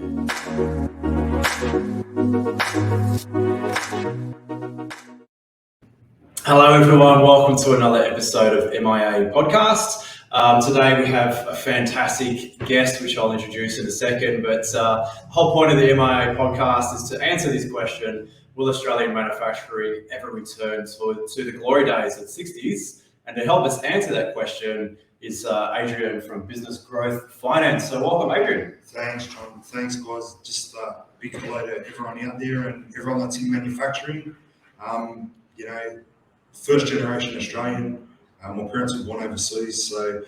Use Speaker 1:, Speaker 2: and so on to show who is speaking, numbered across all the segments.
Speaker 1: Hello everyone, welcome to another episode of MIA Podcast. Today we have a fantastic guest, which I'll introduce in a second, but the whole point of the MIA Podcast is to answer this question: will Australian manufacturing ever return to the glory days of the 60s? And to help us answer that question is Adrian from Business Growth Finance. So welcome, Adrian.
Speaker 2: Thanks, John. Thanks, guys. Just big hello to everyone out there and everyone that's in manufacturing. First generation Australian. My parents were born overseas, so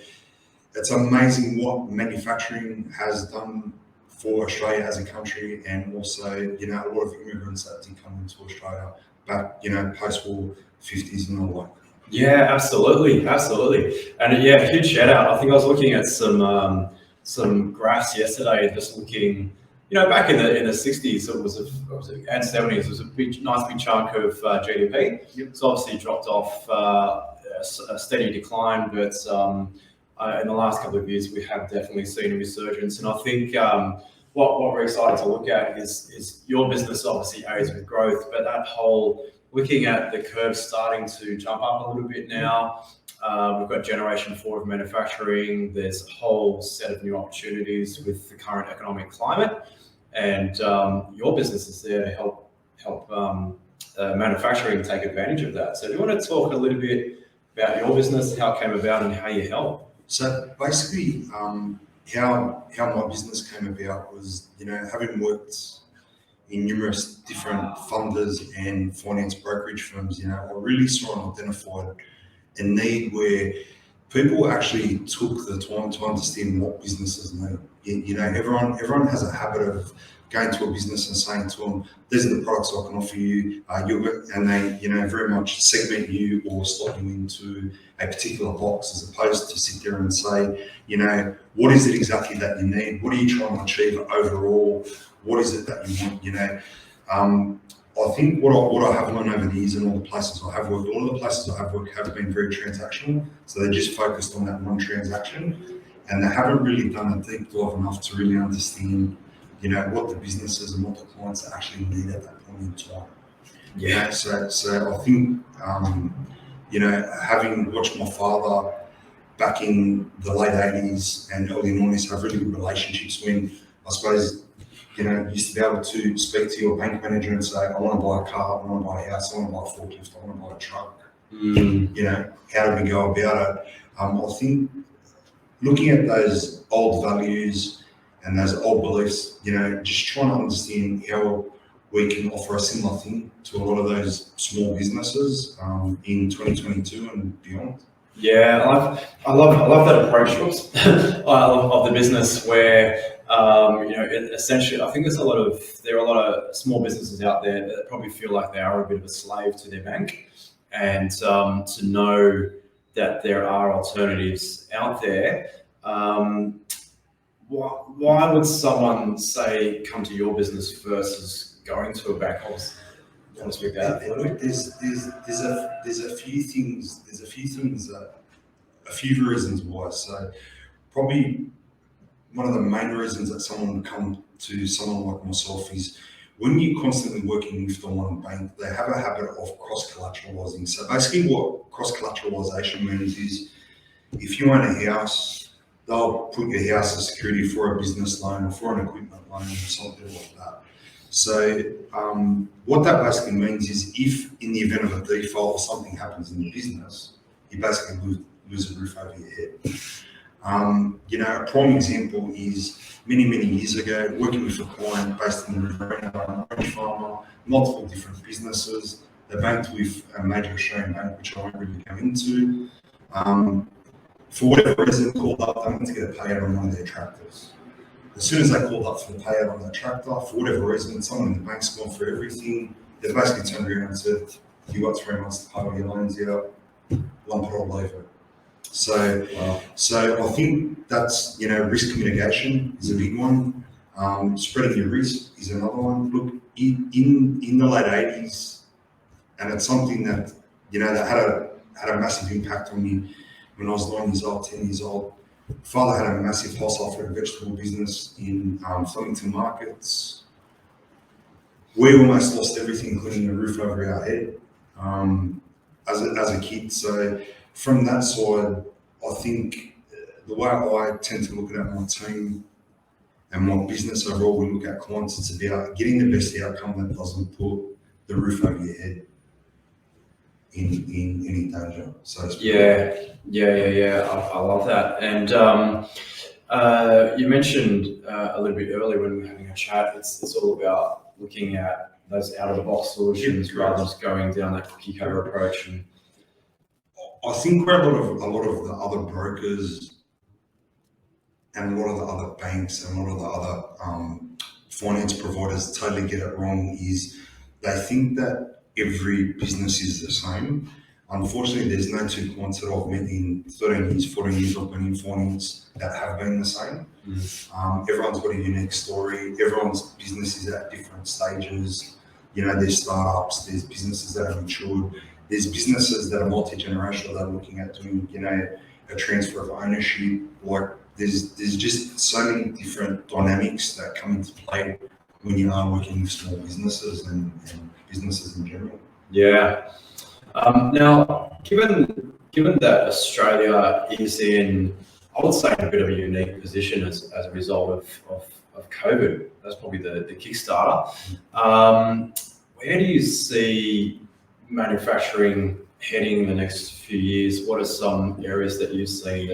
Speaker 2: it's amazing what manufacturing has done for Australia as a country, and also, a lot of immigrants that did come into Australia back, post-war 50s and all that.
Speaker 1: Yeah, absolutely. And huge shout out. I think I was looking at some graphs yesterday, just looking, back in the 60s, and 70s, it was a nice big chunk of GDP.
Speaker 2: Yep.
Speaker 1: It's obviously dropped off a steady decline, but in the last couple of years, we have definitely seen a resurgence. And I think what we're excited to look at is your business obviously aids with growth, but that whole looking at the curve starting to jump up a little bit now. We've got generation 4 of manufacturing. There's a whole set of new opportunities with the current economic climate, and your business is there to help manufacturing take advantage of that. So do you want to talk a little bit about your business, how it came about and how you help?
Speaker 2: So basically, how my business came about was, having worked in numerous different funders and finance brokerage firms, I really saw and identified a need where people actually took the time to understand what businesses need. Everyone has a habit of going to a business and saying to them, "These are the products I can offer you," and they, very much segment you or slot you into a particular box, as opposed to sit there and say, what is it exactly that you need? What are you trying to achieve overall? What is it that you want? I think what I have learned over the years in all the places I have worked, all of the places I have worked have been very transactional. So they're just focused on that one transaction, and they haven't really done a deep dive enough to really understand, what the businesses and what the clients actually need at that point in time.
Speaker 1: Yeah.
Speaker 2: So I think, having watched my father back in the late 80s and early 90s have really good relationships, when I suppose, you used to be able to speak to your bank manager and say, "I want to buy a car, I want to buy a house, I want to buy a forklift, I want to buy a truck." How do we go about it? I think looking at those old values and those old beliefs, just trying to understand how we can offer a similar thing to a lot of those small businesses in 2022 and beyond.
Speaker 1: Yeah, I love that approach of the business where essentially I think there are a lot of small businesses out there that probably feel like they are a bit of a slave to their bank, and to know that there are alternatives out there. Why would someone say come to your business versus going to a bank? I want to speak that.
Speaker 2: There's a few things. A few reasons why. So probably one of the main reasons that someone would come to someone like myself is when you're constantly working with the one bank, they have a habit of cross-collateralizing. So basically what cross-collateralization means is if you own a house, they'll put your house as security for a business loan or for an equipment loan or something like that. So what that basically means is if in the event of a default or something happens in the business, you basically lose a roof over your head. A prime example is many years ago, working with a client based in the Riverina, an orange farmer, multiple different businesses. They banked with a major Australian bank, which I won't really go into. For whatever reason, called up, they wanted to get a payout on one of their tractors. As soon as they called up for the payout on that tractor, for whatever reason, someone in the bank's gone for everything. They basically turned around and said, "You've got 3 months to pay all your loans out, lump it all over." So I think that's, risk mitigation is a big one. Spreading your risk is another one. Look, in the late 80s, and it's something that, that had a massive impact on me when I was 9 years old, 10 years old. Father had a massive wholesale fruit and vegetable business in Flemington markets. We almost lost everything, including the roof over our head, as a kid. So from that side, I think the way I tend to look at my team and my business overall, we look at clients, it's about getting the best outcome that doesn't put the roof over your head in any danger. So
Speaker 1: Yeah. I love that. And you mentioned a little bit earlier when we were having a chat, it's all about looking at those out of the box solutions rather than just going down that cookie cutter approach. And
Speaker 2: I think where a lot of the other brokers and a lot of the other banks and a lot of the other finance providers totally get it wrong is they think that every business is the same. Unfortunately, there's no two clients that I've met in 13 years, 14 years I've been in finance that have been the same. Everyone's got a unique story. Everyone's business is at different stages. You know, there's startups, there's businesses that are matured, there's businesses that are multi-generational that are looking at doing, you know, a transfer of ownership. Like there's just so many different dynamics that come into play when you are working with small businesses and businesses in general.
Speaker 1: Yeah. Now, given that Australia is in, I would say, a bit of a unique position as a result of COVID, that's probably the Kickstarter. Where do you see manufacturing heading in the next few years? What are some areas that you see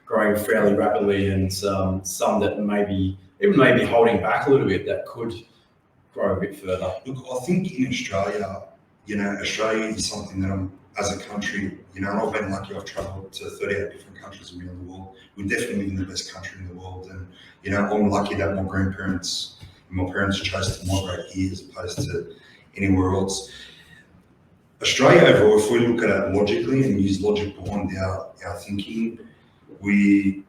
Speaker 1: growing fairly rapidly, and some that maybe holding back a little bit that could grow a bit further?
Speaker 2: Look, I think in Australia, you know, Australia is something that as a country, you know, and I've been lucky, I've travelled to 38 different countries around the world. We definitely live in the best country in the world. And, you know, I'm lucky that my grandparents and my parents chose to migrate here as opposed to anywhere else. Australia overall, if we look at it logically and use logic behind our thinking, we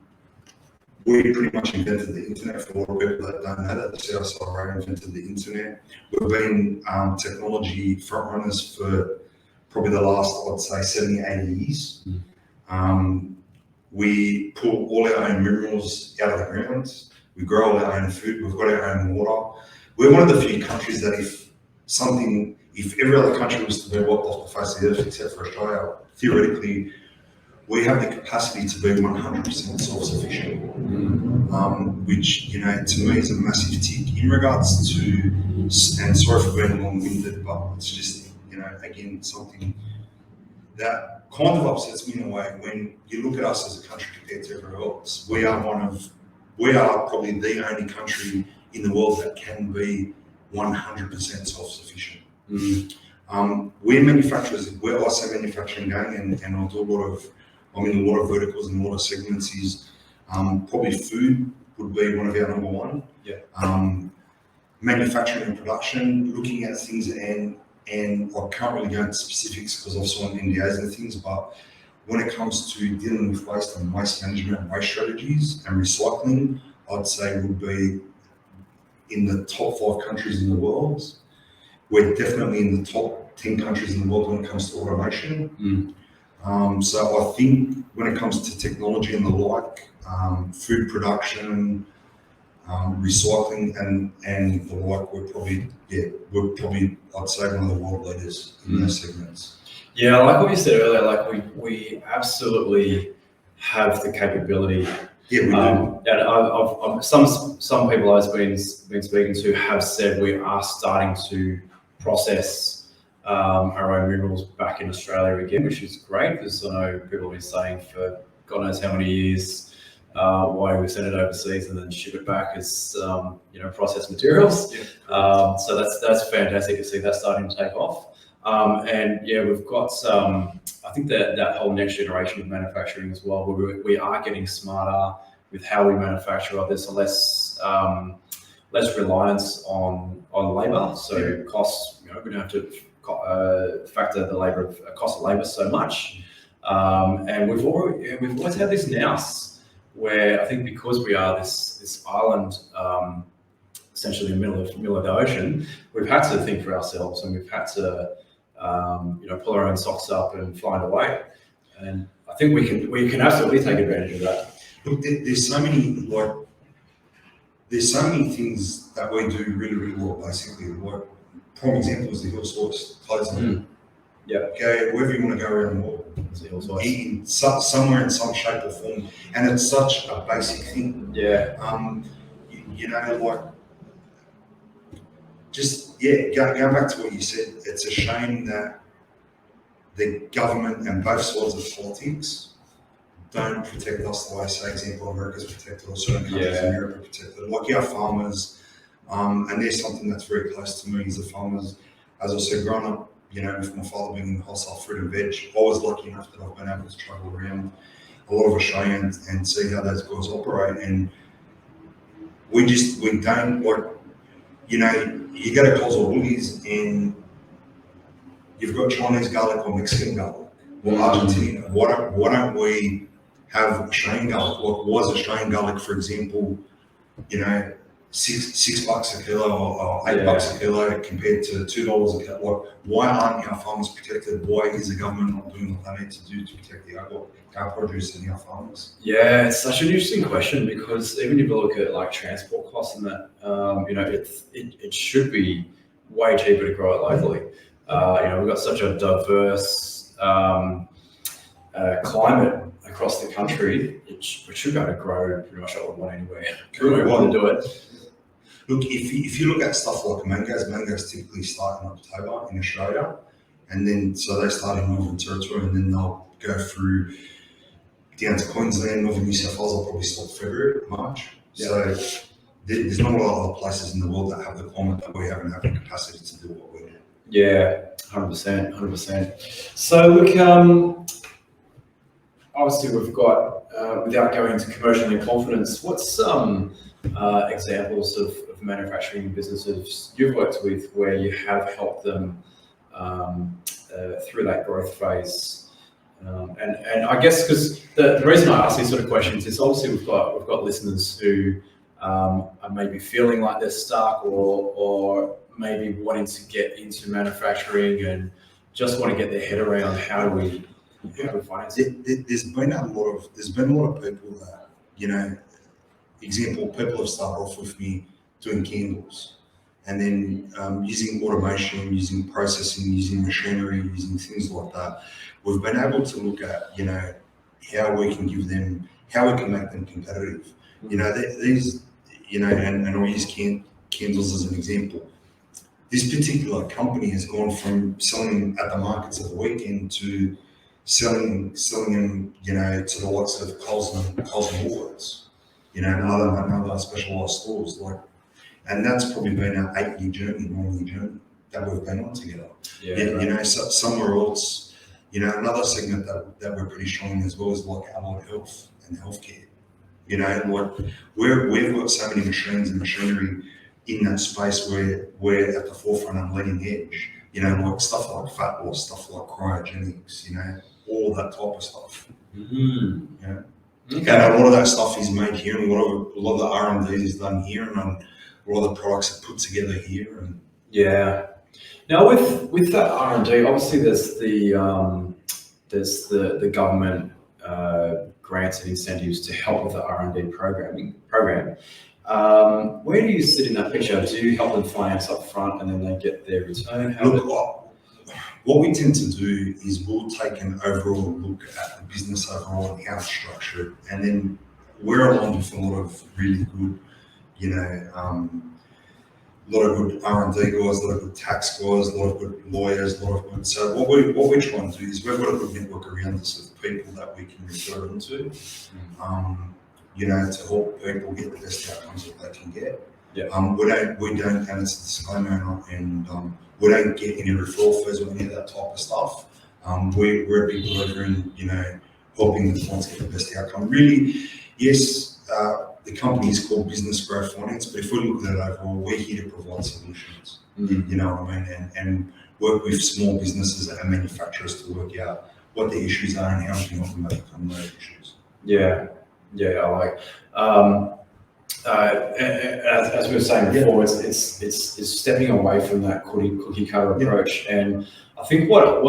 Speaker 2: pretty much invented the internet. For a lot of people that don't know that, the South Side invented the internet. We've been technology front runners for probably the last, I'd say, 70, 80 years. We pull all our own minerals out of the ground. We grow all our own food. We've got our own water. We're one of the few countries that if every other country was to be wiped off the face of the earth except for Australia, theoretically, we have the capacity to be 100% self-sufficient, which, you know, to me is a massive tick in regards to, and sorry for being long-winded, but it's just, you know, again, something that kind of upsets me in a way when you look at us as a country compared to everywhere else. We are probably the only country in the world that can be 100% self-sufficient. We're manufacturers, where I say manufacturing gang, and I'll do I'm in a lot of verticals and a lot of segments is probably food would be one of our number one.
Speaker 1: Yeah.
Speaker 2: Manufacturing and production, looking at things and I can't really go into specifics because I've signed NDAs and things, but when it comes to dealing with waste and waste management and waste strategies and recycling, I'd say would be in the top 5 countries in the world. We're definitely in the top 10 countries in the world when it comes to automation. So I think when it comes to technology and the like, food production, recycling and the like, we're probably, I'd say one of the world leaders in those segments.
Speaker 1: Yeah, like what you said earlier, like we absolutely have the capability.
Speaker 2: Yeah, we do.
Speaker 1: And I've some people I've been speaking to have said we are starting to process our own minerals back in Australia again, which is great because I know people have been saying for God knows how many years why we send it overseas and then ship it back as processed materials.
Speaker 2: Yeah.
Speaker 1: So that's fantastic to see that starting to take off. And yeah, we've got I think that whole next generation of manufacturing as well, where we are getting smarter with how we manufacture. There's less reliance on labour, so costs. We don't have to factor the cost of labour so much. And we've always had this nous where I think because we are this island, essentially in the middle of the ocean, we've had to think for ourselves, and we've had to pull our own socks up and find a way. And I think we can absolutely take advantage of that.
Speaker 2: Look, there's so many things that we do really, really well. Basically, like prime example is the Hill Source clothing.
Speaker 1: Yep.
Speaker 2: Go wherever you want to go around the world.
Speaker 1: It's the Hill Source.
Speaker 2: Somewhere in some shape or form, and it's such a basic thing.
Speaker 1: Yeah.
Speaker 2: You know, like going back to what you said, it's a shame that the government and both sides of politics don't protect us the way, say, example, America's protected or certain countries in Europe are protected. Like our farmers, and there's something that's very close to me is the farmers. As I said, growing up, you know, with my father being in the wholesale fruit and veg, I was lucky enough that I've been able to travel around a lot of Australia and see how those guys operate. And we don't, like, you know, you go to Coles or Woolies and you've got Chinese garlic or Mexican garlic or Argentina. Why don't we have Australian garlic? Like, was Australian garlic, for example, you know, $6 a kilo or $8 a kilo compared to $2 a kilo? Like, why aren't our farmers protected? Why is the government not doing what they need to do to protect our produce and our farmers?
Speaker 1: Yeah, it's such an interesting question because even if you look at like transport costs and that, you know, it should be way cheaper to grow it locally. You know, we've got such a diverse climate across the country. We should be able to grow pretty much what we want anywhere. We want to do it.
Speaker 2: Look, if you look at stuff like mangoes typically start in October in Australia, and then so they start in Northern Territory, and then they'll go through down to Queensland, Northern New South Wales. They'll probably start February, March. Yeah. So there's not a lot of other places in the world that have the climate that we have and have the capacity to do what we do.
Speaker 1: Yeah, 100%. So look, obviously we've got, without going into commercial in confidence, what's some examples of manufacturing businesses you've worked with where you have helped them through that growth phase? And I guess because the reason I ask these sort of questions is obviously we've got listeners who are maybe feeling like they're stuck or maybe wanting to get into manufacturing and just want to get their head around how do we finance it.
Speaker 2: There's been a lot of people that, you know, example, people have started off with me doing candles and then using automation, using processing, using machinery, using things like that. We've been able to look at, you know, how we can make them competitive. You know, these, you know, and I'll use candles as an example. This particular company has gone from selling at the markets of the weekend to selling them, you know, to the likes of Coles and Woolworths, you know, and other specialised stores. Like, and that's probably been an 8-year journey, 9-year journey that we've been on together. Yeah, right. You know, so somewhere else, you know, another segment that we're pretty strong in as well is like allied health and healthcare. You know, like we've got so many machines and machinery in that space where we're at the forefront and leading edge. You know, like stuff like fat loss, stuff like cryogenics, you know, all that type of stuff.
Speaker 1: Mm-hmm.
Speaker 2: Yeah. Okay. And a lot of that stuff is made here, and a lot of the R&D is done here, and a lot of the products are put together here. And
Speaker 1: yeah. Now with that R&D, obviously there's the government grants and incentives to help with the R&D program. Where do you sit in that picture? Do you help them finance up front and then they get their return?
Speaker 2: What we tend to do is we'll take an overall look at the business overall and how it's structured, and then we're aligned with a lot of really good, you know, a lot of good R&D guys, a lot of good tax guys, a lot of good lawyers, a lot of good. So what we try and do is we've got a good network around us of people that we can refer into, you know, to help people get the best outcomes that they can get.
Speaker 1: Yeah.
Speaker 2: We don't, and it's a disclaimer, and we don't get any referral fees or any of that type of stuff. We're a big believer in, you know, helping the clients get the best outcome. Really, yes, the company is called Business Growth Finance, but if we look at it overall, we're here to provide solutions. Mm-hmm. You know what I mean? And work with small businesses and manufacturers to work out what the issues are and how we can help them overcome those issues.
Speaker 1: Yeah, I like. As we were saying before, it's stepping away from that cookie cutter approach, and I think what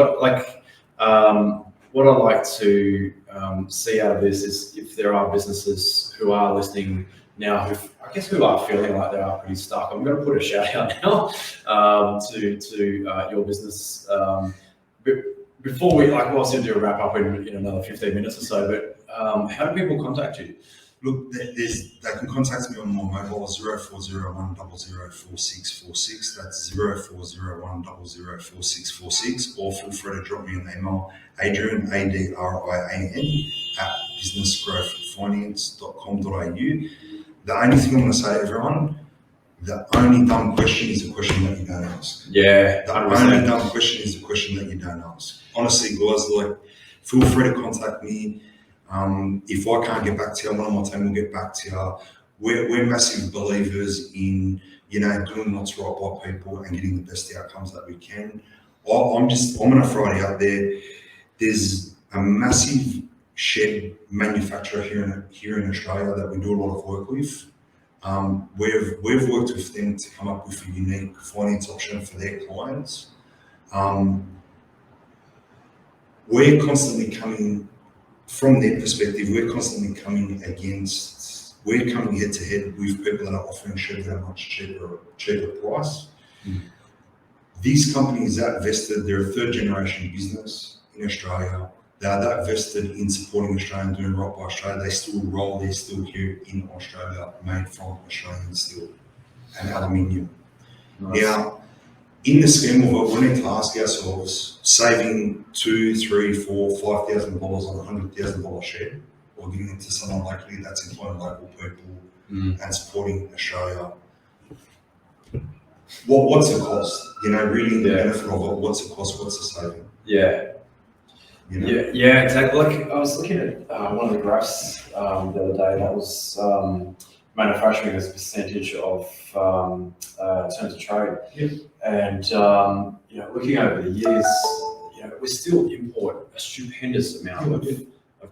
Speaker 1: what I like to see out of this is if there are businesses who are listening now, who are feeling like they are pretty stuck. I'm going to put a shout out now to your business. Before we we'll soon do a wrap up in another 15 minutes or so. But how do people contact you?
Speaker 2: Look, they can contact me on my mobile 0401 004646. That's 0401 004646. Or feel free to drop me an email, Adrian, Adrian, at businessgrowthfinance.com.au. The only thing I'm going to say to everyone, the only dumb question is a question that you don't ask.
Speaker 1: Yeah.
Speaker 2: The only dumb question is a question that you don't ask. Honestly, guys, feel free to contact me. If I can't get back to you, one of my team will get back to you. We're massive believers in, doing what's right by people and getting the best outcomes that we can. I'm going to throw it out there. There's a massive shed manufacturer here in Australia that we do a lot of work with. We've worked with them to come up with a unique finance option for their clients. We're constantly coming, from their perspective, we're coming head to head with people that are offering shed at a much cheaper price. These companies that vested, they're a third generation business in Australia. They are that vested in supporting Australia and doing right by Australia. They still roll their steel here in Australia, made from Australian steel and aluminium. Nice. Now, in the scheme of it, we need to ask ourselves, saving $2,000, $3,000, $4,000, $5,000 on $100,000 shed, or giving it to someone locally that's employing local people and supporting Australia. What's the cost? Really the benefit of it. What's the cost? What's the saving?
Speaker 1: Yeah. Yeah, exactly. I was looking at one of the graphs the other day that was manufacturing as a percentage of terms of trade. Yeah. And looking over the years, we still import a stupendous amount of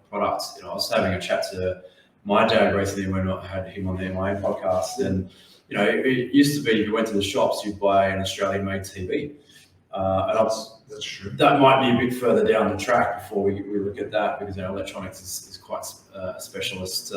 Speaker 1: products. I was having a chat to my dad recently when I had him on the MIA podcast, and it used to be if you went to the shops, you'd buy an Australian-made TV.
Speaker 2: That's true.
Speaker 1: That might be a bit further down the track before we look at that, because electronics is quite a specialist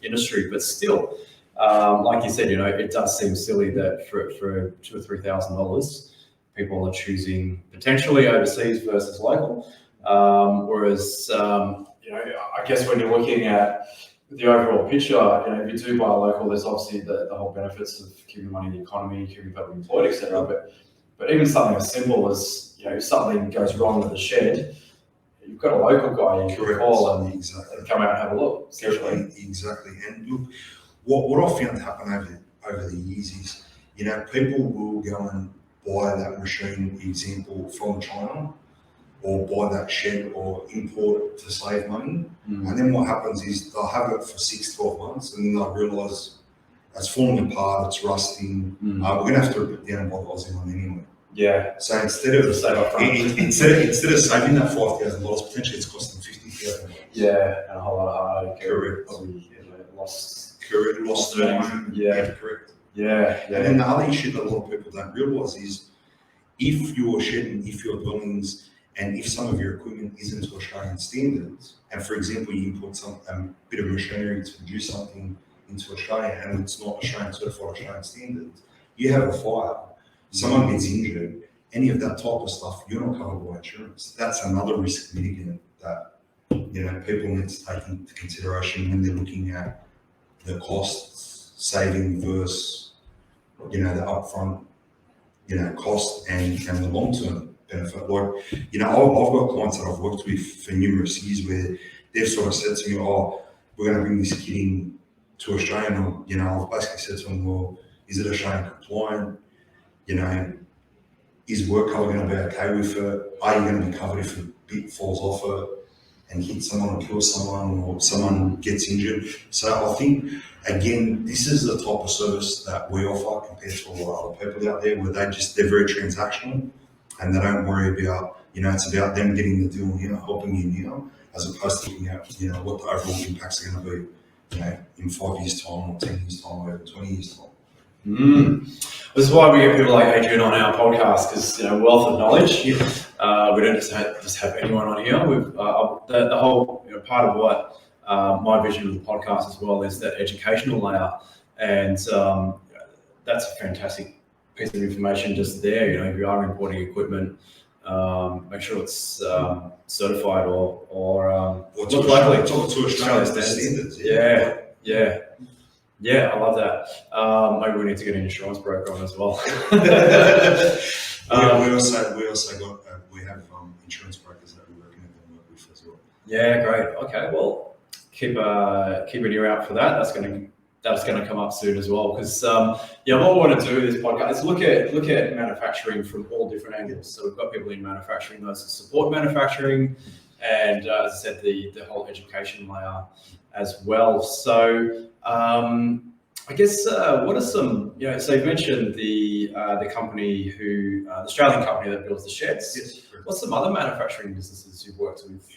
Speaker 1: industry. But still, like you said, it does seem silly that for $2,000 or $3,000, people are choosing potentially overseas versus local. Whereas, I guess when you're looking at the overall picture, if you do buy local, there's obviously the whole benefits of keeping money in the economy, keeping people employed, etc. But even something as simple as, if something goes wrong with the shed, you've got a local guy you can call and come out and have a look.
Speaker 2: Exactly. And look, what I've found happen over the years is, people will go and buy that machine, example, from China, or buy that shed or import to save money. And then what happens is they'll have it for 6-12 months, and then they'll realise it's falling apart, it's rusting. We're going to have to rip it down and buy the Aussie one anyway.
Speaker 1: Yeah.
Speaker 2: So instead of saving that $5,000, potentially it's costing $50,000.
Speaker 1: Yeah, and a whole lot of hard.
Speaker 2: Correct.
Speaker 1: Probably lost
Speaker 2: time.
Speaker 1: Yeah.
Speaker 2: Correct.
Speaker 1: Yeah.
Speaker 2: And then the other issue that a lot of people don't realise is, if your shedding, if your dwellings, and if some of your equipment isn't to Australian standards, and for example you import a bit of machinery to produce something into Australia and it's not certified Australian standards, you have a fire, someone gets injured, any of that type of stuff, you're not covered by insurance. That's another risk mitigant that people need to take into consideration when they're looking at the costs saving versus the upfront cost and the long-term benefit. I've got clients that I've worked with for numerous years where they've sort of said to me, we're going to bring this kit in to Australia. And, I've basically said to them, well, is it Australian compliant? Is work cover going to be okay with it? Are you going to be covered if a bit falls off it and hits someone or kills someone, or someone gets injured? So I think, again, this is the type of service that we offer compared to a lot of other people out there, where they're very transactional and they don't worry about, it's about them getting the deal, helping you, as opposed to looking at, what the overall impacts are going to be, in 5 years' time or 10 years' time or 20 years' time.
Speaker 1: This is why we get people like Adrian on our podcast, because wealth of knowledge. We don't just have anyone on here. We've the whole part of what my vision of the podcast as well is that educational layer, and that's a fantastic piece of information just there. If you are importing equipment, make sure it's certified or
Speaker 2: to
Speaker 1: likely
Speaker 2: to Australian standards.
Speaker 1: Yeah, I love that. Maybe we need to get an insurance broker on as well.
Speaker 2: we also got we have insurance brokers that we recommend and work with as well.
Speaker 1: Yeah, great. Okay, well, keep an ear out for that. That's going to come up soon as well, because what we want to do with this podcast is look at manufacturing from all different angles. So we've got people in manufacturing, those who support manufacturing, and as I said, the whole education layer as well. So I guess what are some so you mentioned the company the Australian company that builds the sheds.
Speaker 2: Yes.
Speaker 1: What's some other manufacturing businesses you've worked with?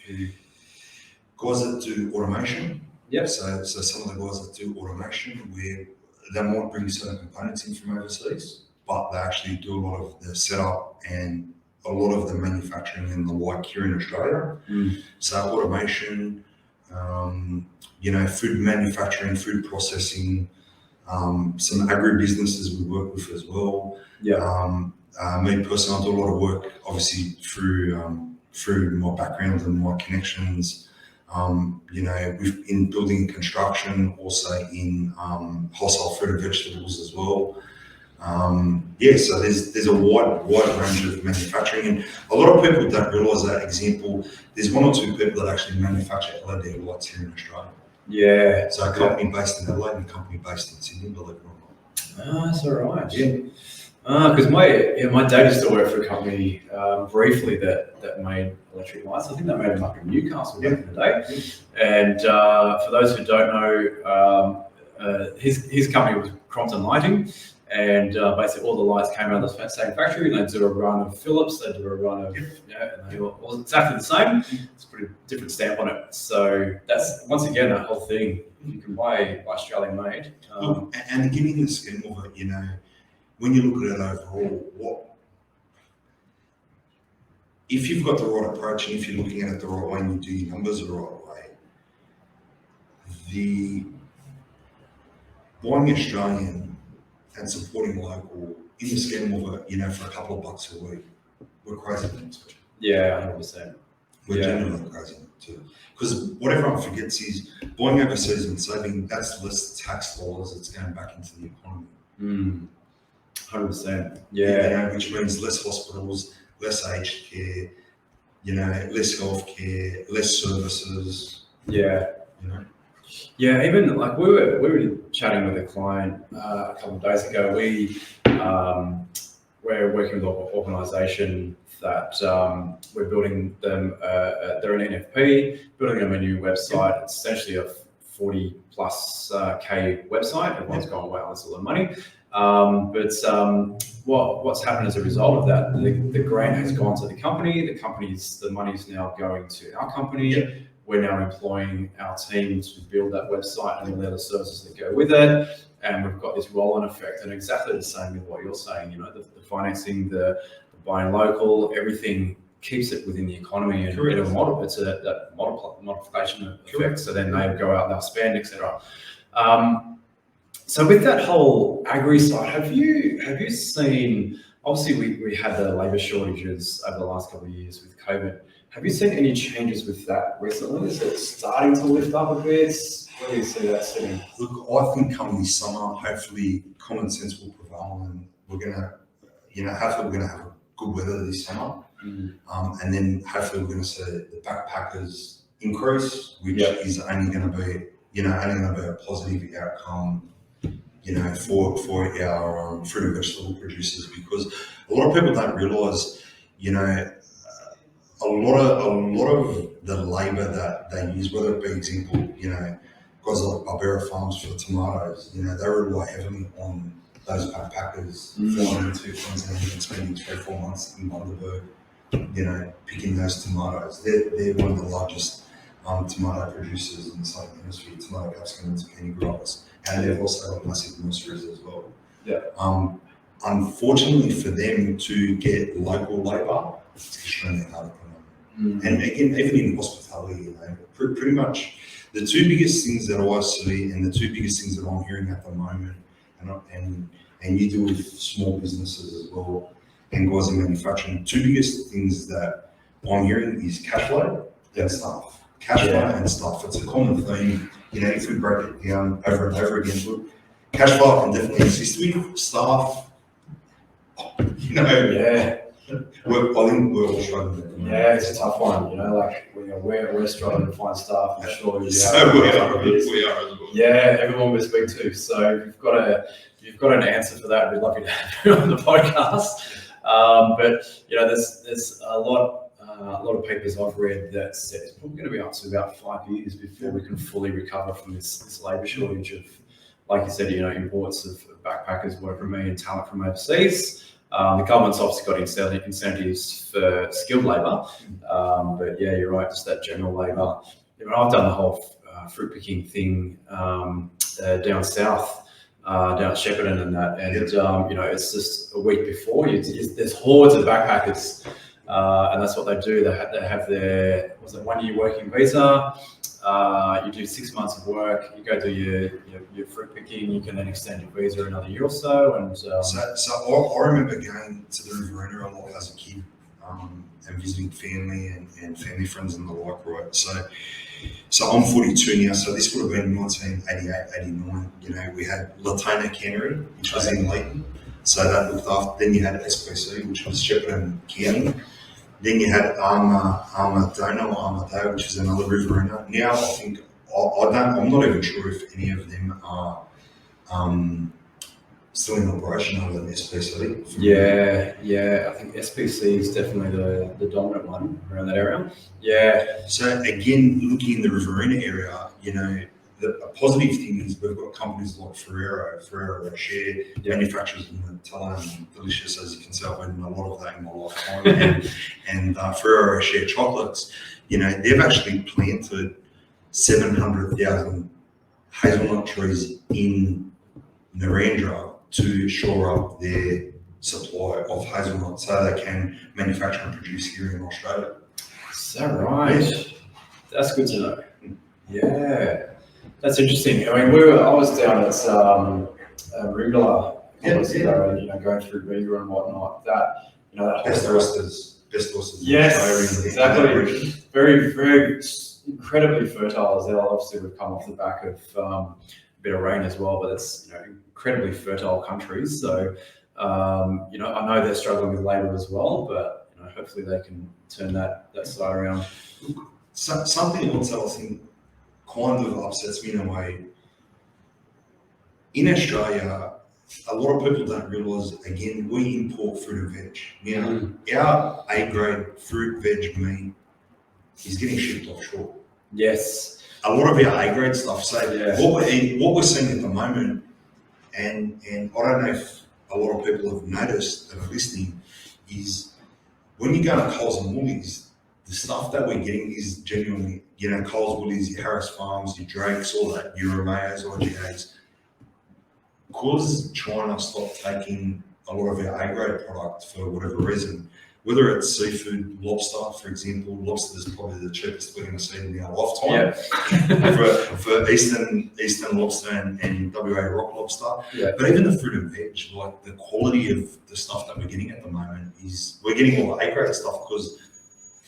Speaker 2: Guys that do automation.
Speaker 1: Yep.
Speaker 2: So some of the guys that do automation, where they might bring certain components in from overseas, but they actually do a lot of the setup and a lot of the manufacturing and the like here in Australia. So automation, food manufacturing, food processing, some agri-businesses we work with as well. Me personally, I do a lot of work, obviously through my background and my connections. In building and construction, also in wholesale fruit and vegetables as well. So there's a wide range of manufacturing, and a lot of people don't realise that. Example, there's one or two people that actually manufacture LED lights here in Australia.
Speaker 1: Yeah.
Speaker 2: So a company based in Adelaide and a company based in Sydney, believe it or not.
Speaker 1: That's all right. Yeah. Because my dad used to work for a company briefly that made electric lights. I think they made them up in Newcastle back in the day. And for those who don't know, his company was Crompton Lighting, and basically all the lights came out of the same factory. And they do a run of Philips, they do a run of and they were all exactly the same. It's a pretty different stamp on it. So that's once again that whole thing. You can buy Australian made.
Speaker 2: And getting in the scheme of it, when you look at it overall, if you've got the right approach and if you're looking at it the right way and you do your numbers the right way, the buying Australian and supporting local in the scheme of it, for a couple of bucks a week, we're crazy things.
Speaker 1: Yeah, 100%.
Speaker 2: We're genuinely crazy too. Because what everyone forgets is buying overseas and saving, that's less tax dollars that's going back into the economy.
Speaker 1: 100%. Yeah.
Speaker 2: Which means less hospitals, less aged care, less healthcare, less services.
Speaker 1: Yeah. Yeah, even like we were chatting with a client a couple of days ago. We're working with an organisation that we're building them. They're an NFP, building them a new website. It's essentially a 40+ K website. Everyone's going, wow, that's a lot of money. What's happened as a result of that? The grant has gone to the company. The money's now going to our company.
Speaker 2: Yep.
Speaker 1: We're now employing our team to build that website and all the other services that go with it. And we've got this roll-on effect, and exactly the same with what you're saying. The financing, the buying local, everything keeps it within the economy, and in a model, it's that multiplication effect. So then they go out and they'll spend, etc. So with that whole agri side, have you seen? Obviously, we had the labour shortages over the last couple of years with COVID. Have you seen any changes with that recently? Is it starting to lift up a bit? Where do you see that sitting?
Speaker 2: Look, I think come this summer, hopefully common sense will prevail, and we're gonna, hopefully we're gonna have good weather this summer, and then hopefully we're gonna see the backpackers increase, which is only gonna be, a positive outcome, for our fruit and vegetable producers, because a lot of people don't realise, a lot of the labour that they use, whether it be example, guys like Barbera Farms for tomatoes, they rely heavily on those backpackers flying into Queensland and spending 3-4 months in Bundaberg, picking those tomatoes. They're one of the largest tomato producers in the Southern Hemisphere, tomato capsicum and zucchini growers, and they've also got massive nurseries as well.
Speaker 1: Yeah.
Speaker 2: unfortunately for them to get local labour, it's extremely hard at the moment. And again, even in hospitality, you know, pretty much the two biggest things that I see and the two biggest things that I'm hearing at the moment, and you deal with small businesses as well and guys in manufacturing, two biggest things that I'm hearing is cash flow and staff. Cash flow and staff. It's a common theme. You know, if we break it down over and over again, look, cash flow I can definitely assist with. Staff, you know,
Speaker 1: Yeah.
Speaker 2: I think we're all struggling.
Speaker 1: Yeah, it's a tough one. You know, like we're struggling to find staff. I'm sure you
Speaker 2: So we are as well.
Speaker 1: Yeah, everyone we speak to. So you've got an answer for that. We'd love you to have you on the podcast. But you know, there's a lot of papers I've read that said it's probably going to be up to about 5 years before we can fully recover from this labour shortage of, like you said, you know, imports of backpackers, work remain, talent from overseas. The government's obviously got incentives for skilled labour, but yeah, you're right, just that general labour. I mean, I've done the whole fruit picking thing down south, down at Shepparton and that, and you know, it's just a week before there's hordes of backpackers, and that's what they do. They have their 1 year working visa. You do 6 months of work, you go do your fruit picking, you can then extend your visa another year or so. And
Speaker 2: so I remember going to the Riverina a lot as a kid, and visiting family and family friends and the like, right? So I'm 42 now, so this would have been 1988, 89. You know, we had Latona Cannery, which was in Leighton, so that looked after. Then you had SPC, which was Shepparton County. Then you had Armadale, which is another riverina. Now I think I'm not even sure if any of them are still in operation other than SPC.
Speaker 1: Yeah, I think SPC is definitely the dominant one around that area. Yeah.
Speaker 2: So again, looking in the Riverina area, you know, a positive thing is we've got companies like Ferrero Rocher, manufacturers in the Italian delicious, as you can tell, I've eaten a lot of that in my lifetime, and Ferrero Rocher chocolates. You know, they've actually planted 700,000 hazelnut trees in Narendra to shore up their supply of hazelnut so they can manufacture and produce here in Australia.
Speaker 1: Is that right? Yeah. That's good to know. Yeah. That's interesting. I mean, I was down at Roogala ago, and you know, going through Bega and whatnot. That, you know, that
Speaker 2: best oysters.
Speaker 1: Yes, exactly. Very, very incredibly fertile as well. Obviously, we've come off the back of a bit of rain as well, but it's, you know, incredibly fertile countries. So, you know, I know they're struggling with labour as well, but you know, hopefully they can turn that side around.
Speaker 2: Something else I think kind of upsets me in a way. In Australia, a lot of people don't realise, again, we import fruit and veg. Now, our A-grade fruit, veg, meat is getting shipped offshore.
Speaker 1: Yes.
Speaker 2: A lot of our A-grade stuff. So what we're seeing at the moment, and I don't know if a lot of people have noticed that are listening, is when you go to Coles and Woolies, the stuff that we're getting is genuinely, you know, Coles, Woolies, your Harris Farms, your Drakes, all that, Euromayos, IGAs. Because China stopped taking a lot of our A-grade product for whatever reason, whether it's seafood, lobster, for example, lobster is probably the cheapest we're going to see in our lifetime. for eastern lobster and WA rock lobster. Yeah. But even the fruit and veg, like the quality of the stuff that we're getting at the moment is we're getting all the A-grade stuff because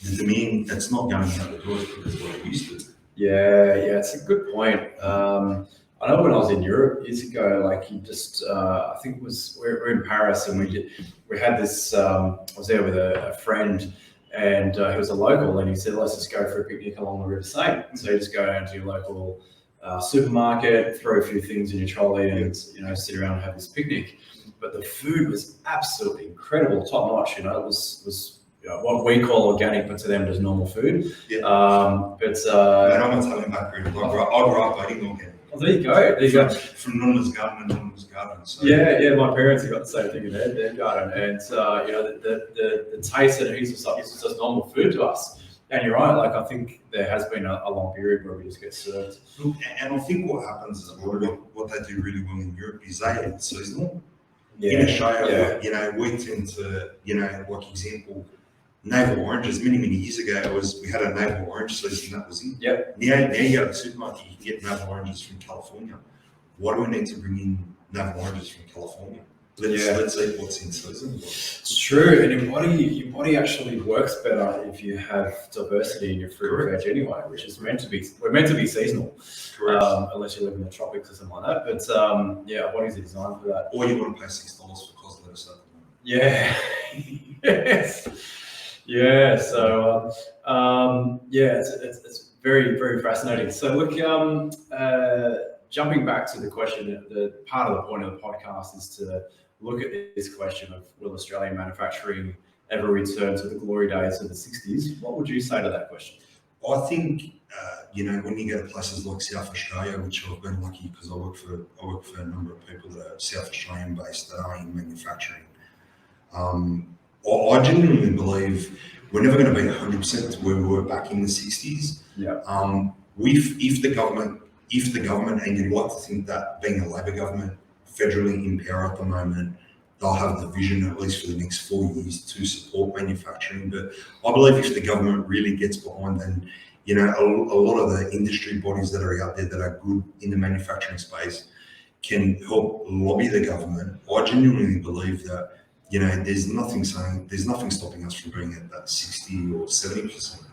Speaker 2: the demand that's not going out the doors because what it used to.
Speaker 1: Yeah, it's a good point. I know when I was in Europe years ago, like you just, I think it was, we're in Paris and we had this, I was there with a friend and he was a local and he said, let's just go for a picnic along the River Seine. So you just go down to your local supermarket, throw a few things in your trolley and, you know, sit around and have this picnic. But the food was absolutely incredible, top notch, you know, it was you know, what we call organic, but to them it is normal food.
Speaker 2: Yeah.
Speaker 1: And
Speaker 2: I'm Italian background. I grew up eating organic.
Speaker 1: Oh, there you go.
Speaker 2: From Nonna's garden and Nonna's garden. So.
Speaker 1: Yeah. My parents have got the same thing in their garden, and you know the taste and adhesive stuff is just normal food to us. And you're right. Like I think there has been a long period where we just get served.
Speaker 2: Look, and I think what happens is what they do really well in Europe is they eat seasonal. In Australia,
Speaker 1: Yeah.
Speaker 2: we tend to, like example, navel oranges. Many years ago, we had a navel orange season. That was it.
Speaker 1: Yep.
Speaker 2: Now you go to the supermarket, you can get navel oranges from California. Why do we need to bring in navel oranges from California? Let's eat what's in season.
Speaker 1: It's true, and your body actually works better if you have diversity in your fruit and veg anyway, which is we're meant to be seasonal.
Speaker 2: Correct.
Speaker 1: Unless you live in the tropics or something like that. But our bodies are designed for that.
Speaker 2: Or you want to pay $6 for cos lettuce at the moment.
Speaker 1: Yeah. Yes. Yeah. So it's very fascinating. So look, jumping back to the question, the part of the point of the podcast is to look at this question of will Australian manufacturing ever return to the glory days of the 60s? What would you say to that question?
Speaker 2: I think when you go to places like South Australia, which I've been lucky because I work for a number of people that are South Australian based that are in manufacturing. I genuinely believe we're never going to be 100% to where we were back in the 60s.
Speaker 1: Yeah.
Speaker 2: If the government, and you'd like to think that being a Labor government, federally in power at the moment, they'll have the vision, at least for the next 4 years, to support manufacturing. But I believe if the government really gets behind, then a lot of the industry bodies that are out there that are good in the manufacturing space can help lobby the government. I genuinely believe that there's nothing stopping us from being at that 60 or 70%.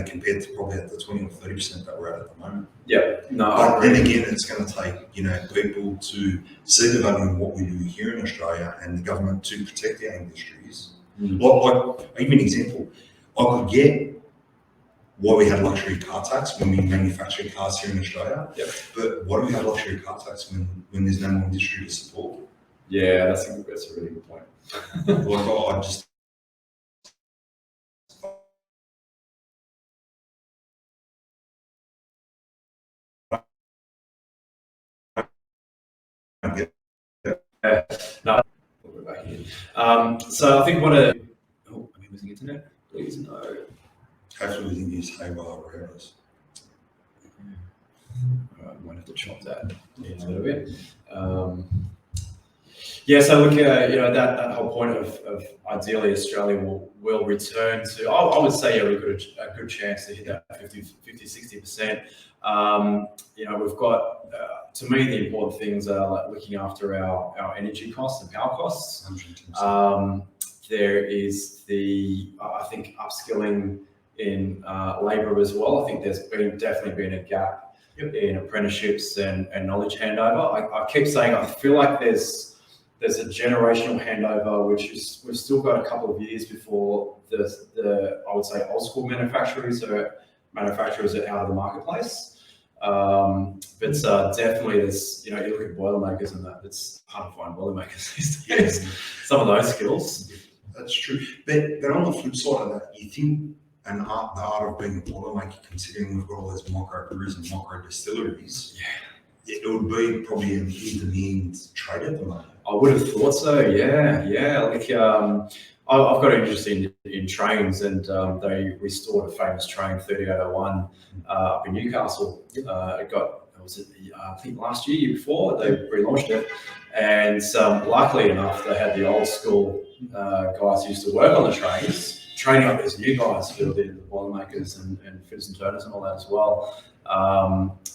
Speaker 2: Compared to probably at the 20 or 30% that we're at the moment.
Speaker 1: Yeah, no.
Speaker 2: But then again, it's going to take people to see the value in what we do here in Australia and the government to protect our industries. Like even example, I could get why we had luxury car tax when we manufacture cars here in Australia.
Speaker 1: Yep.
Speaker 2: But why do we have luxury car tax when there's no more industry to support?
Speaker 1: Yeah, that's a really good point.
Speaker 2: I just.
Speaker 1: No, we're back again. So I think am I losing internet? Please no.
Speaker 2: Hopefully we can use haywire around us.
Speaker 1: I might have to chop that in a little bit. So look, that whole point of ideally Australia will return to, I would say a good chance to hit that 50-60%. We've got, to me, the important things are like looking after our energy costs and power costs. There is I think upskilling in labour as well. I think there's definitely been a gap in apprenticeships and knowledge handover. I keep saying I feel like there's a generational handover, which is we've still got a couple of years before the I would say old school manufacturers are out of the marketplace. But definitely there's you look at Boilermakers and it's hard to find Boilermakers these days. Some of those skills.
Speaker 2: That's true. But on the flip side of that, you think the art of being a Boilermaker, considering we've got all those microbreweries and micro distilleries, it would be probably an in-demand trade at the moment. I
Speaker 1: would have thought so. Yeah. Like I've got an interest in trains, and they restored a famous train 3801 up in Newcastle. I think last year before they relaunched it, and luckily enough they had the old school guys who used to work on the trains training up these new guys who are the Boilermakers and fitters and turners and all that as well,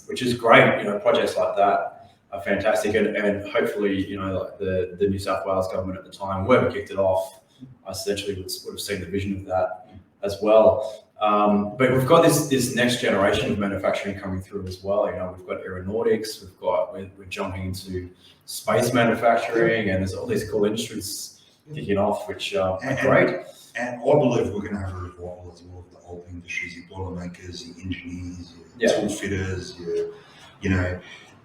Speaker 1: which is great. Projects like that are fantastic, and hopefully like the New South Wales government at the time, whoever kicked it off, essentially would have seen the vision of that as well. But we've got this next generation of manufacturing coming through as well. We've got aeronautics, we're jumping into space manufacturing, and there's all these cool industries kicking off, which are great.
Speaker 2: And I believe we're going to have a revival as well of the old industries, your Boilermakers, your engineers, your tool fitters,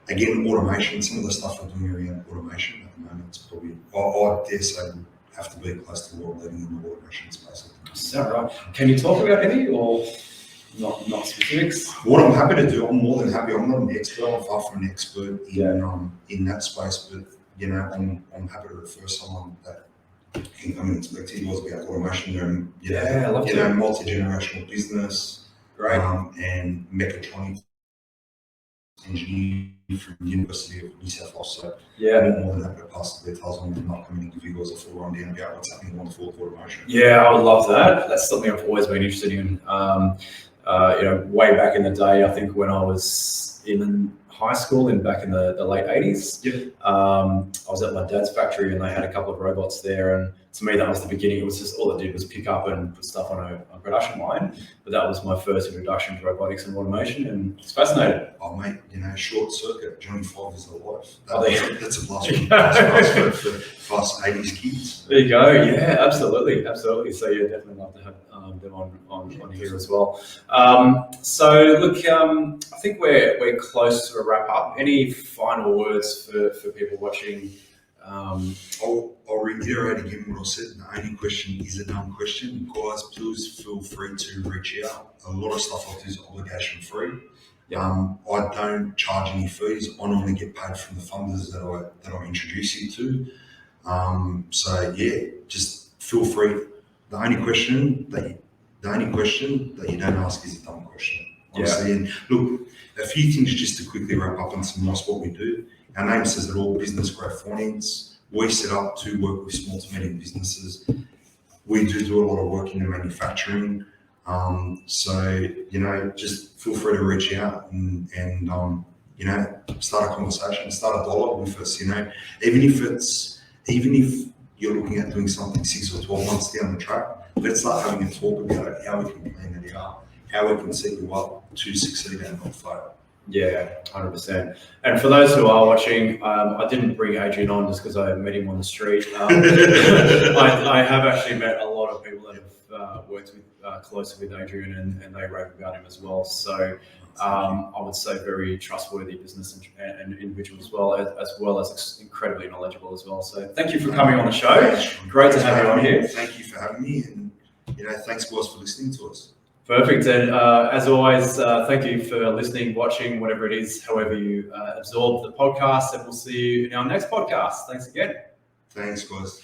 Speaker 2: again, automation. Some of the stuff we're doing around automation at the moment is probably, I dare say, would have to be close to world leading in the automation space.
Speaker 1: Is that right? Can you talk about any or not specifics?
Speaker 2: What I'm happy to do, I'm more than happy. I'm not an expert. I'm far from an expert in that space, but I'm happy to refer someone that can come and speak to you about automation and multi-generational business, and mechatronics engineering. from University of New South Wales. So
Speaker 1: Yeah.
Speaker 2: I'm more than happy to pass the details on and not come and give you guys a full rundown about what's happening on the forecourt motion.
Speaker 1: Yeah, I would love that. That's something I've always been interested in. Way back in the day, I think when I was in high school back in the late 80s, I was at my dad's factory and they had a couple of robots there. And to me, that was the beginning. It was just all it did was pick up and put stuff on a production line. But that was my first introduction to robotics and automation, and it's fascinating.
Speaker 2: Oh, mate, short circuit, Johnny 5 is alive. That's a blast for us 80s kids.
Speaker 1: There you go. Yeah, absolutely. So yeah, definitely love to have them on here as well. So look, I think we're close to a wrap up. Any final words for people watching?
Speaker 2: I'll reiterate again what I said. The only question is a dumb question. Guys, please feel free to reach out. A lot of stuff I do is obligation free. I don't charge any fees. I normally get paid from the funders that I introduce you to. So yeah, just feel free. The only question that you don't ask is a dumb question. Honestly. And look, a few things just to quickly wrap up on some nice what we do. Our name says it all, business growth finance. We set up to work with small to medium businesses. We do a lot of work in the manufacturing. So, just feel free to reach out and start a conversation, start a dialogue with us, even if you're looking at doing something 6 or 12 months down the track, let's start having a talk about it, how we can plan it out, how we can set you up to succeed and not fail.
Speaker 1: Yeah, 100%. And for those who are watching, I didn't bring Adrian on just because I met him on the street. I have actually met a lot of people that have worked closely with Adrian, and they rave about him as well. So I would say very trustworthy business and individual as well as incredibly knowledgeable as well. So thank you for coming on the show. Great to have you on here.
Speaker 2: Thank you for having me, and thanks guys for listening to us.
Speaker 1: Perfect. And as always, thank you for listening, watching, whatever it is, however you absorb the podcast, and we'll see you in our next podcast. Thanks again.
Speaker 2: Thanks, guys.